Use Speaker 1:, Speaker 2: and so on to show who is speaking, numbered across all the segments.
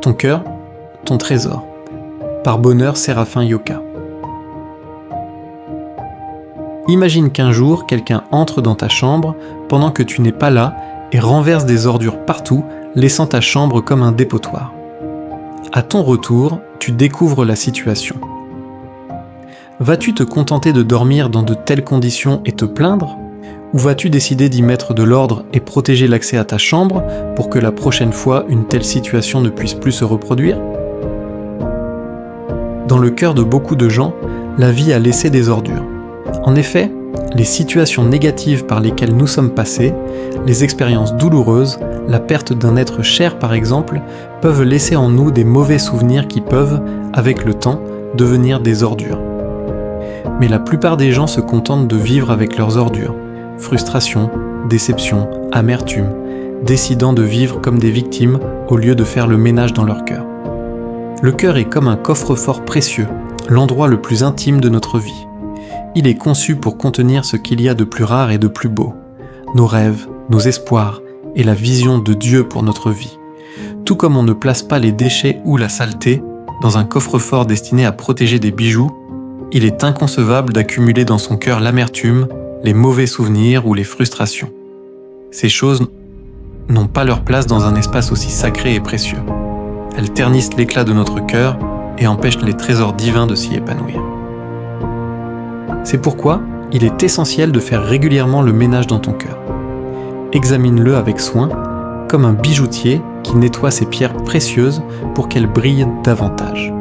Speaker 1: Ton cœur, ton trésor. Par Bonheur Séraphin Yoka. Imagine qu'un jour, quelqu'un entre dans ta chambre pendant que tu n'es pas là et renverse des ordures partout, laissant ta chambre comme un dépotoir. À ton retour, tu découvres la situation. Vas-tu te contenter de dormir dans de telles conditions et te plaindre ? Ou vas-tu décider d'y mettre de l'ordre et protéger l'accès à ta chambre pour que la prochaine fois une telle situation ne puisse plus se reproduire ? Dans le cœur de beaucoup de gens, la vie a laissé des ordures. En effet, les situations négatives par lesquelles nous sommes passés, les expériences douloureuses, la perte d'un être cher par exemple, peuvent laisser en nous des mauvais souvenirs qui peuvent, avec le temps, devenir des ordures. Mais la plupart des gens se contentent de vivre avec leurs ordures. Frustration, déception, amertume, décidant de vivre comme des victimes au lieu de faire le ménage dans leur cœur. Le cœur est comme un coffre-fort précieux, l'endroit le plus intime de notre vie. Il est conçu pour contenir ce qu'il y a de plus rare et de plus beau, nos rêves, nos espoirs et la vision de Dieu pour notre vie. Tout comme on ne place pas les déchets ou la saleté dans un coffre-fort destiné à protéger des bijoux, il est inconcevable d'accumuler dans son cœur l'amertume, les mauvais souvenirs ou les frustrations. Ces choses n'ont pas leur place dans un espace aussi sacré et précieux. Elles ternissent l'éclat de notre cœur et empêchent les trésors divins de s'y épanouir. C'est pourquoi il est essentiel de faire régulièrement le ménage dans ton cœur. Examine-le avec soin, comme un bijoutier qui nettoie ses pierres précieuses pour qu'elles brillent davantage.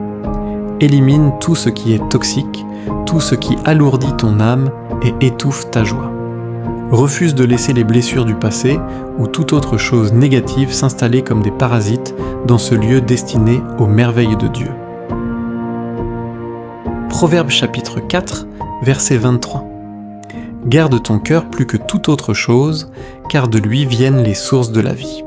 Speaker 1: Élimine tout ce qui est toxique, tout ce qui alourdit ton âme et étouffe ta joie. Refuse de laisser les blessures du passé ou toute autre chose négative s'installer comme des parasites dans ce lieu destiné aux merveilles de Dieu. Proverbe chapitre 4, verset 23. Garde ton cœur plus que toute autre chose, car de lui viennent les sources de la vie.